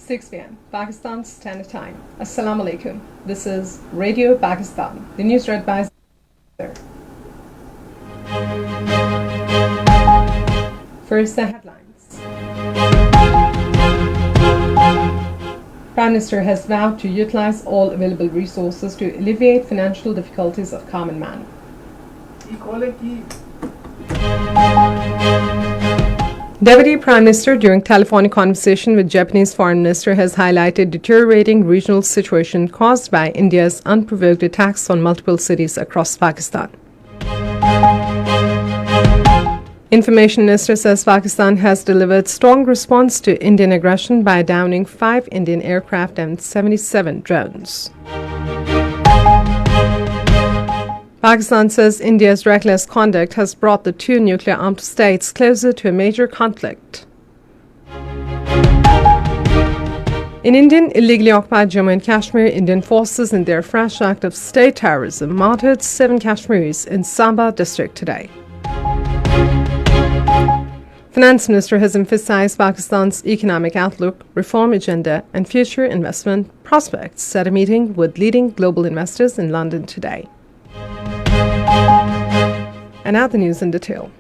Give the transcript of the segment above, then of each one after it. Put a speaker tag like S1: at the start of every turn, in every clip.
S1: 6 p.m. Pakistan Standard Time. Assalamu alaikum. This is Radio Pakistan. The news read by First, the headlines. Prime Minister has vowed to utilize all available resources to alleviate financial difficulties of common man. Deputy Prime Minister, during telephonic conversation with Japanese Foreign Minister, has highlighted deteriorating regional situation caused by India's unprovoked attacks on multiple cities across Pakistan. Information Minister says Pakistan has delivered strong response to Indian aggression by downing 5 Indian aircraft and 77 drones. Pakistan says India's reckless conduct has brought the two nuclear-armed states closer to a major conflict. In Indian illegally occupied Jammu and Kashmir, Indian forces in their fresh act of state terrorism martyred 7 Kashmiris in Samba district today. Finance Minister has emphasized Pakistan's economic outlook, reform agenda and future investment prospects at a meeting with leading global investors in London today. And now the news in detail.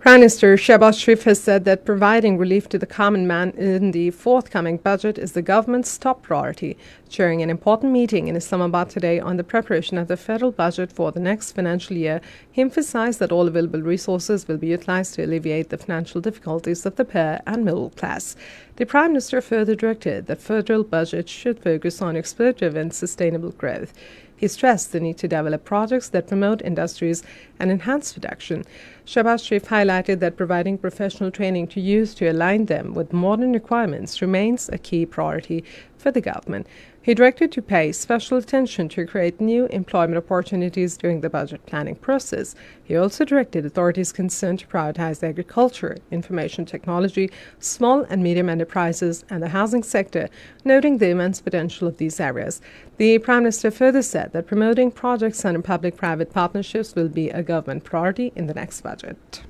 S1: Prime Minister Shehbaz Sharif has said that providing relief to the common man in the forthcoming budget is the government's top priority. During an important meeting in Islamabad today on the preparation of the federal budget for the next financial year, he emphasized that all available resources will be utilized to alleviate the financial difficulties of the poor and middle class. The Prime Minister further directed that federal budget should focus on explosive and sustainable growth. He stressed the need to develop projects that promote industries and enhance production. Shehbaz Sharif highlighted that providing professional training to youth to align them with modern requirements remains a key priority for the government. He directed to pay special attention to create new employment opportunities during the budget planning process. He also directed authorities concerned to prioritize agriculture, information technology, small and medium enterprises, and the housing sector, noting the immense potential of these areas. The Prime Minister further said that promoting projects under public-private partnerships will be a government priority in the next budget.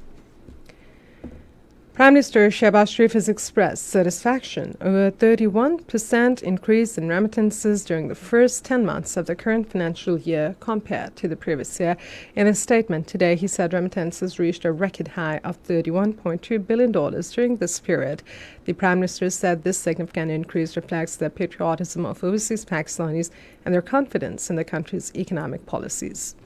S1: Prime Minister Shehbaz Sharif has expressed satisfaction over a 31% increase in remittances during the first 10 months of the current financial year compared to the previous year. In a statement today, he said remittances reached a record high of $31.2 billion during this period. The Prime Minister said this significant increase reflects the patriotism of overseas Pakistanis and their confidence in the country's economic policies.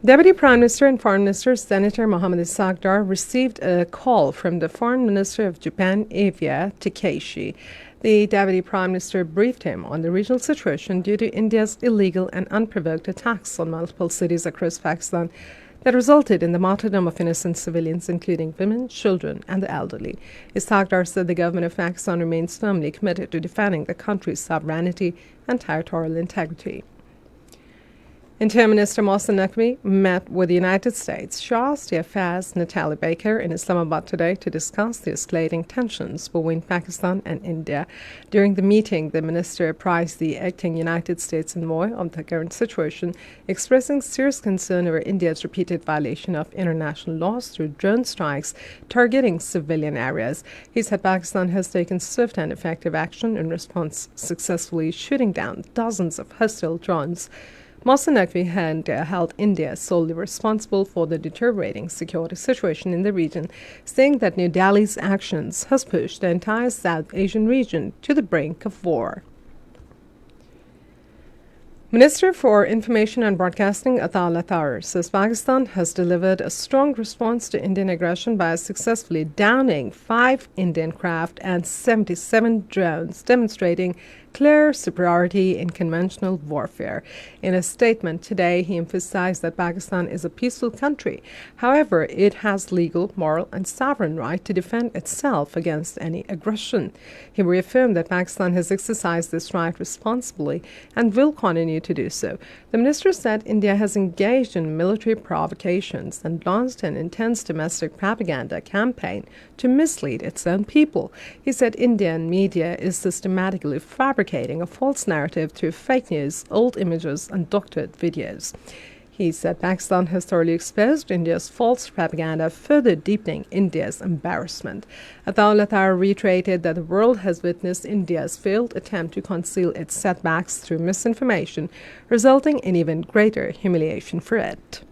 S1: Deputy Prime Minister and Foreign Minister Senator Mohammad Ishaq Dar received a call from the Foreign Minister of Japan, Aviya Takeshi. The Deputy Prime Minister briefed him on the regional situation due to India's illegal and unprovoked attacks on multiple cities across Pakistan that resulted in the martyrdom of innocent civilians, including women, children, and the elderly. Ishaq Dar said the government of Pakistan remains firmly committed to defending the country's sovereignty and territorial integrity. Interior Minister Mohsin Naqvi met with the United States Charge d'Affaires Natalie Baker in Islamabad today to discuss the escalating tensions between Pakistan and India. During the meeting, the minister apprised the acting United States envoy of the current situation, expressing serious concern over India's repeated violation of international laws through drone strikes targeting civilian areas. He said Pakistan has taken swift and effective action in response, successfully shooting down dozens of hostile drones. Mohsin Naqvi had held India solely responsible for the deteriorating security situation in the region, saying that New Delhi's actions has pushed the entire South Asian region to the brink of war. Minister for Information and Broadcasting Atal Attar says Pakistan has delivered a strong response to Indian aggression by successfully downing 5 Indian craft and 77 drones, demonstrating clear superiority in conventional warfare. In a statement today, he emphasized that Pakistan is a peaceful country. However, it has legal, moral, and sovereign right to defend itself against any aggression. He reaffirmed that Pakistan has exercised this right responsibly and will continue to do so. The minister said India has engaged in military provocations and launched an intense domestic propaganda campaign to mislead its own people. He said Indian media is systematically fabricating a false narrative through fake news, old images, and doctored videos. He said Pakistan has thoroughly exposed India's false propaganda, further deepening India's embarrassment. Ataullah reiterated that the world has witnessed India's failed attempt to conceal its setbacks through misinformation, resulting in even greater humiliation for it.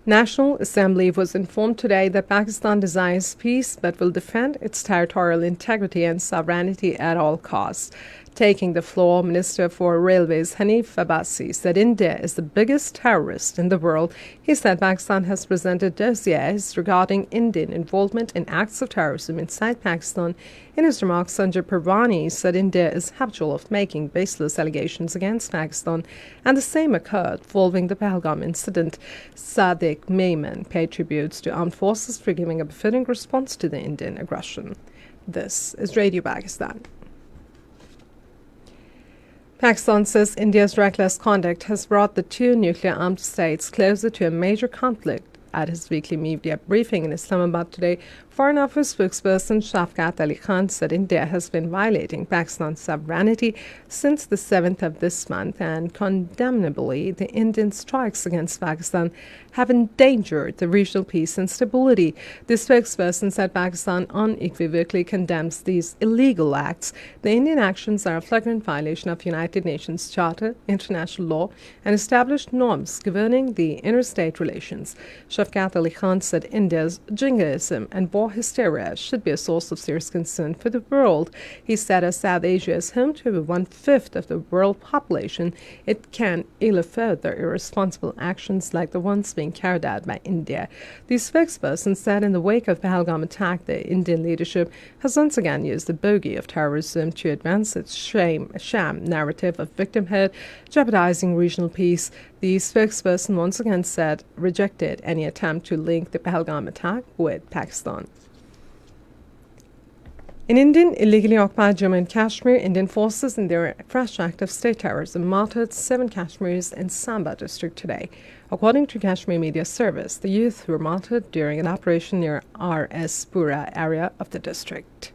S1: National Assembly was informed today that Pakistan desires peace but will defend its territorial integrity and sovereignty at all costs. Taking the floor, Minister for Railways Hanif Abbasi said India is the biggest terrorist in the world. He said Pakistan has presented dossiers regarding Indian involvement in acts of terrorism inside Pakistan. In his remarks, Sanjay Parvani said India is habitual of making baseless allegations against Pakistan, and the same occurred following the Pahalgam incident. Sadiq Maiman paid tributes to armed forces for giving a befitting response to the Indian aggression. This is Radio Pakistan. Pakistan says India's reckless conduct has brought the two nuclear-armed states closer to a major conflict. At his weekly media briefing in Islamabad today, Foreign Office spokesperson Shafkat Ali Khan said India has been violating Pakistan's sovereignty since the 7th of this month, and condemnably, the Indian strikes against Pakistan have endangered the regional peace and stability. The spokesperson said Pakistan unequivocally condemns these illegal acts. The Indian actions are a flagrant violation of United Nations Charter, international law, and established norms governing the interstate relations. Shafkat Ali Khan said India's jingoism and war hysteria should be a source of serious concern for the world. He said as South Asia is home to over 1/5 of the world population, it can ill further irresponsible actions like the ones being carried out by India. The spokesperson said in the wake of Pahalgam attack, the Indian leadership has once again used the bogey of terrorism to advance its sham narrative of victimhood, jeopardizing regional peace. The spokesperson once again said rejected any attempt to link the Pahalgam attack with Pakistan. In Indian illegally occupied Jammu and Kashmir, Indian forces in their fresh act of state terrorism martyred 7 Kashmiris in Samba district today. According to Kashmir Media Service, the youth were martyred during an operation near R.S. Pura area of the district.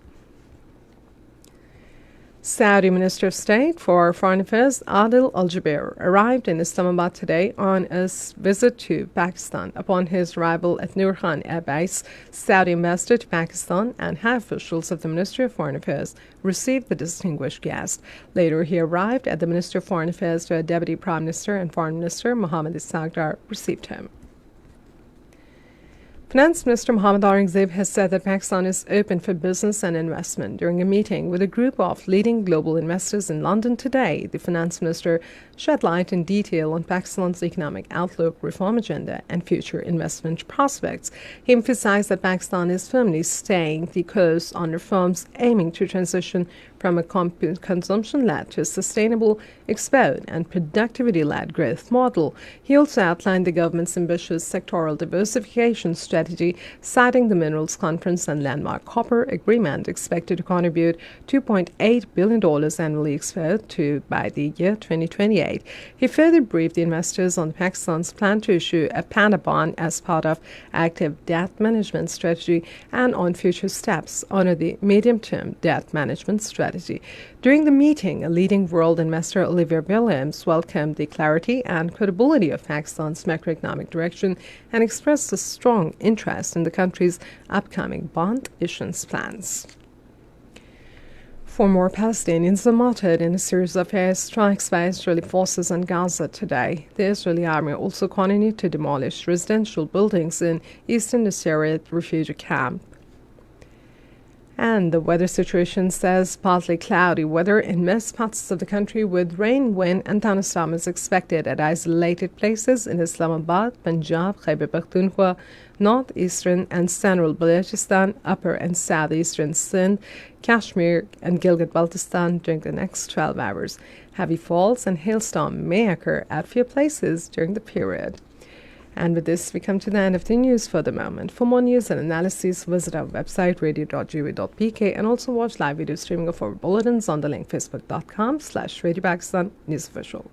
S1: Saudi Minister of State for Foreign Affairs Adil Al-Jubeir arrived in Islamabad today on a visit to Pakistan. Upon his arrival at Nur Khan Air Base, Saudi ambassador to Pakistan and high officials of the Ministry of Foreign Affairs received the distinguished guest. Later, he arrived at the Ministry of Foreign Affairs, where Deputy Prime Minister and Foreign Minister Mohammad Ishaq Dar received him. Finance Minister Mohammad Aurangzeb has said that Pakistan is open for business and investment. During a meeting with a group of leading global investors in London today, the Finance Minister shed light in detail on Pakistan's economic outlook, reform agenda, and future investment prospects. He emphasized that Pakistan is firmly staying the course on reforms aiming to transition from a consumption-led to a sustainable, export and productivity-led growth model. He also outlined the government's ambitious sectoral diversification strategy, citing the Minerals Conference and landmark copper agreement expected to contribute $2.8 billion annually export to by the year 2028. He further briefed the investors on Pakistan's plan to issue a panda bond as part of active debt management strategy and on future steps under the medium-term debt management strategy. During the meeting, a leading world investor, Oliver Williams, welcomed the clarity and credibility of Pakistan's macroeconomic direction and expressed a strong interest in the country's upcoming bond issuance plans. 4 more Palestinians were martyred in a series of air strikes by Israeli forces on Gaza today. The Israeli army also continued to demolish residential buildings in eastern Nusayrat refugee camp. And the weather situation says partly cloudy weather in most parts of the country with rain, wind, and thunderstorms expected at isolated places in Islamabad, Punjab, Khyber Pakhtunkhwa, northeastern and central Balochistan, upper and southeastern Sindh, Kashmir, and Gilgit-Baltistan during the next 12 hours. Heavy falls and hailstorm may occur at few places during the period. And with this, we come to the end of the news for the moment. For more news and analysis, visit our website, radio.gv.pk, and also watch live video streaming of our bulletins on the link facebook.com/Radio Pakistan News Official.